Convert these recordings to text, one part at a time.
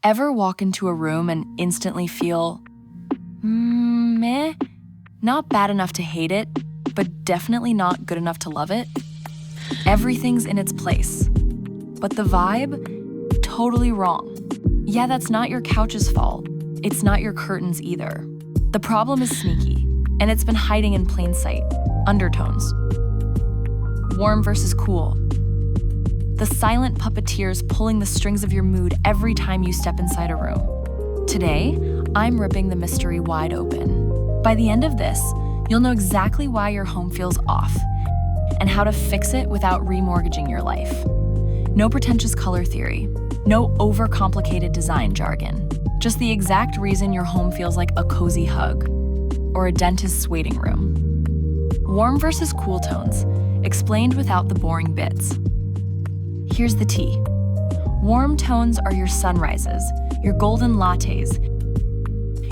Ever walk into a room and instantly feel, meh? Not bad enough to hate it, but definitely not good enough to love it? Everything's in its place. But the vibe? Totally wrong. Yeah, that's not your couch's fault. It's not your curtains either. The problem is sneaky, and it's been hiding in plain sight. Undertones. Warm versus cool. The silent puppeteers pulling the strings of your mood every time you step inside a room. Today, I'm ripping the mystery wide open. By the end of this, you'll know exactly why your home feels off and how to fix it without remortgaging your life. No pretentious color theory, no overcomplicated design jargon, just the exact reason your home feels like a cozy hug or a dentist's waiting room. Warm versus cool tones, explained without the boring bits. Here's the tea. Warm tones are your sunrises, your golden lattes,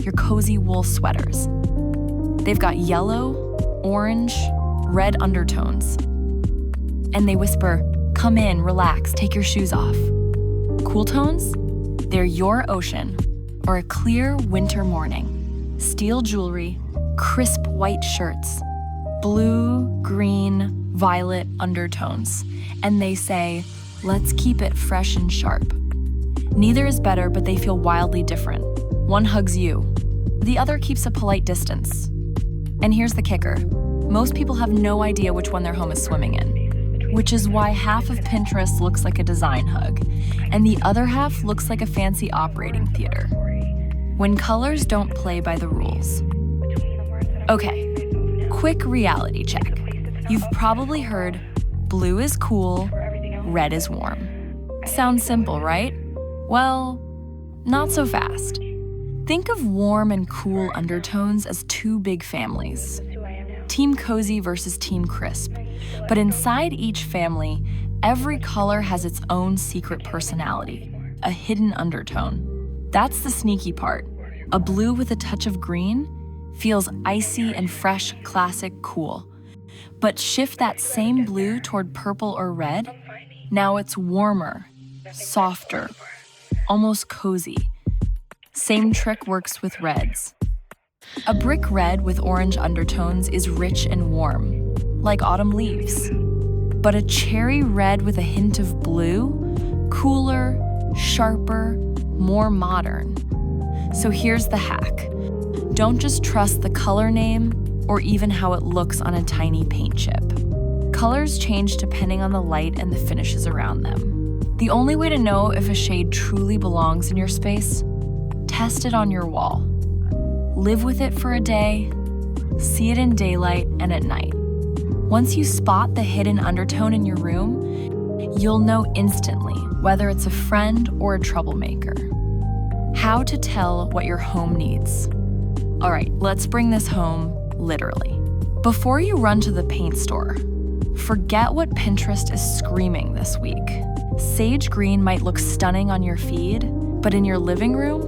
your cozy wool sweaters. They've got yellow, orange, red undertones. And they whisper, come in, relax, take your shoes off. Cool tones? They're your ocean, or a clear winter morning. Steel jewelry, crisp white shirts, blue, green, violet undertones. And they say, let's keep it fresh and sharp. Neither is better, but they feel wildly different. One hugs you, the other keeps a polite distance. And here's the kicker. Most people have no idea which one their home is swimming in, which is why half of Pinterest looks like a design hug, and the other half looks like a fancy operating theater. When colors don't play by the rules. Okay, quick reality check. You've probably heard blue is cool, red is warm. Sounds simple, right? Well, not so fast. Think of warm and cool undertones as two big families. Team cozy versus team crisp. But inside each family, every color has its own secret personality, a hidden undertone. That's the sneaky part. A blue with a touch of green feels icy and fresh, classic, cool. But shift that same blue toward purple or red, now it's warmer, softer, almost cozy. Same trick works with reds. A brick red with orange undertones is rich and warm, like autumn leaves. But a cherry red with a hint of blue, cooler, sharper, more modern. So here's the hack. Don't just trust the color name or even how it looks on a tiny paint chip. Colors change depending on the light and the finishes around them. The only way to know if a shade truly belongs in your space, test it on your wall. Live with it for a day, see it in daylight and at night. Once you spot the hidden undertone in your room, you'll know instantly whether it's a friend or a troublemaker. How to tell what your home needs. All right, let's bring this home literally. Before you run to the paint store, forget what Pinterest is screaming this week. Sage green might look stunning on your feed, but in your living room,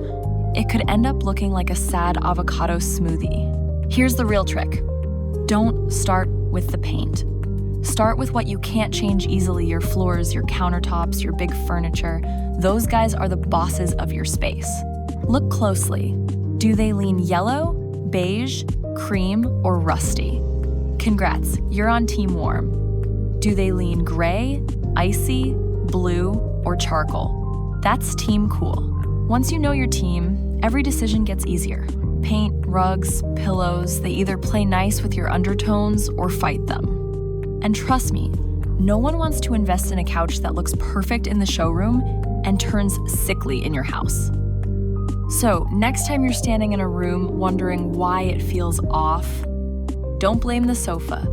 it could end up looking like a sad avocado smoothie. Here's the real trick. Don't start with the paint. Start with what you can't change easily, your floors, your countertops, your big furniture. Those guys are the bosses of your space. Look closely. Do they lean yellow, beige, cream, or rusty? Congrats, you're on Team Warm. Do they lean gray, icy, blue, or charcoal? That's Team Cool. Once you know your team, every decision gets easier. Paint, rugs, pillows, they either play nice with your undertones or fight them. And trust me, no one wants to invest in a couch that looks perfect in the showroom and turns sickly in your house. So, next time you're standing in a room wondering why it feels off, don't blame the sofa.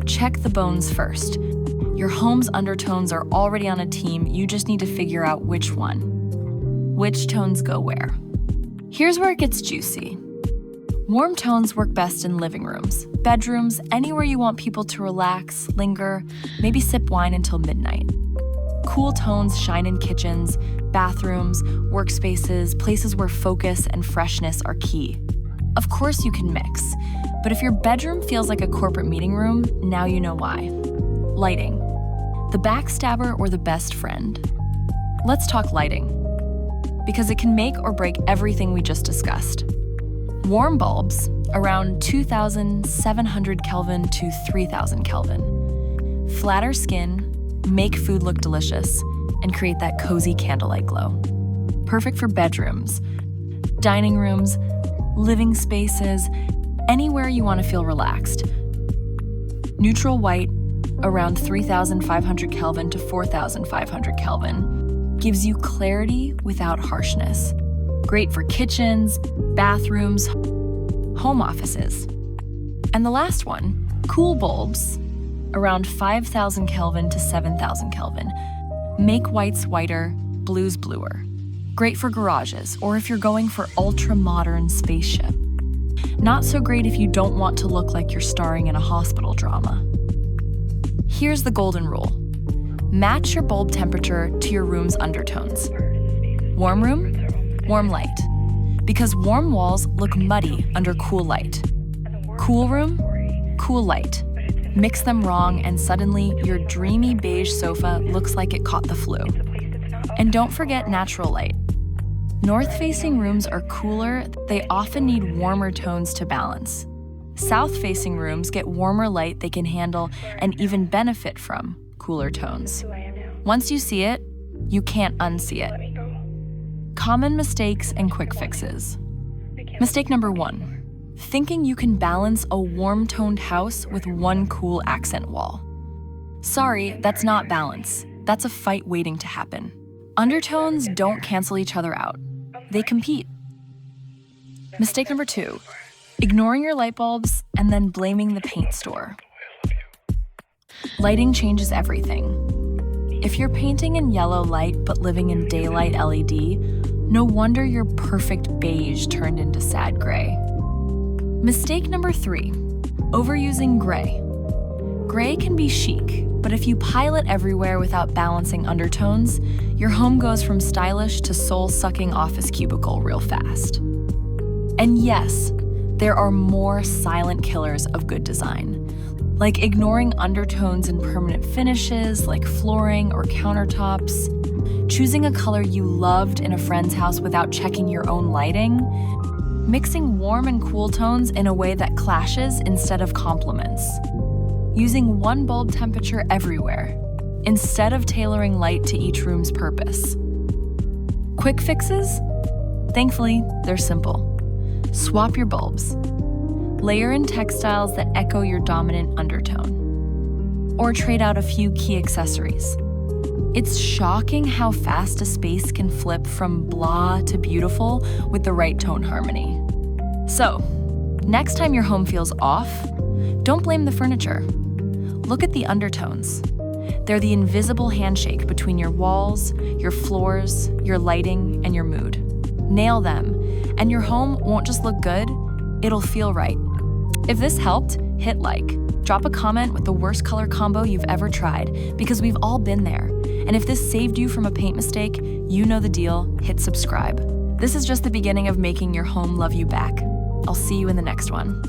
Check the bones first. Your home's undertones are already on a team, you just need to figure out which one. Which tones go where? Here's where it gets juicy. Warm tones work best in living rooms, bedrooms, anywhere you want people to relax, linger, maybe sip wine until midnight. Cool tones shine in kitchens, bathrooms, workspaces, places where focus and freshness are key. Of course you can mix, but if your bedroom feels like a corporate meeting room, now you know why. Lighting. The backstabber or the best friend? Let's talk lighting. because it can make or break everything we just discussed. Warm bulbs, around 2,700 Kelvin to 3,000 Kelvin. Flatter skin, make food look delicious, and create that cozy candlelight glow. Perfect for bedrooms, dining rooms, living spaces, anywhere you want to feel relaxed. Neutral white, around 3,500 Kelvin to 4,500 Kelvin, gives you clarity without harshness. Great for kitchens, bathrooms, home offices. And the last one, cool bulbs, around 5,000 Kelvin to 7,000 Kelvin. Make whites whiter, blues bluer. Great for garages or if you're going for ultra-modern spaceship. Not so great if you don't want to look like you're starring in a hospital drama. Here's the golden rule. Match your bulb temperature to your room's undertones. Warm room, warm light. Because warm walls look muddy under cool light. Cool room, cool light. Mix them wrong and suddenly your dreamy beige sofa looks like it caught the flu. And don't forget natural light. North-facing rooms are cooler, they often need warmer tones to balance. South-facing rooms get warmer light they can handle and even benefit from cooler tones. Once you see it, you can't unsee it. Common mistakes and quick fixes. Mistake number 1, thinking you can balance a warm-toned house with one cool accent wall. Sorry, that's not balance. That's a fight waiting to happen. Undertones don't cancel each other out. They compete. Mistake number 2, ignoring your light bulbs and then blaming the paint store. Lighting changes everything. If you're painting in yellow light but living in daylight LED, no wonder your perfect beige turned into sad gray. Mistake number 3, overusing gray. Gray can be chic, but if you pile it everywhere without balancing undertones, your home goes from stylish to soul-sucking office cubicle real fast. And yes, there are more silent killers of good design, like ignoring undertones in permanent finishes like flooring or countertops, choosing a color you loved in a friend's house without checking your own lighting, mixing warm and cool tones in a way that clashes instead of complements, using one bulb temperature everywhere, instead of tailoring light to each room's purpose. Quick fixes? Thankfully, they're simple. Swap your bulbs. Layer in textiles that echo your dominant undertone. Or trade out a few key accessories. It's shocking how fast a space can flip from blah to beautiful with the right tone harmony. So, next time your home feels off, don't blame the furniture. Look at the undertones. They're the invisible handshake between your walls, your floors, your lighting, and your mood. Nail them, and your home won't just look good, it'll feel right. If this helped, hit like. Drop a comment with the worst color combo you've ever tried, because we've all been there. And if this saved you from a paint mistake, you know the deal, hit subscribe. This is just the beginning of making your home love you back. I'll see you in the next one.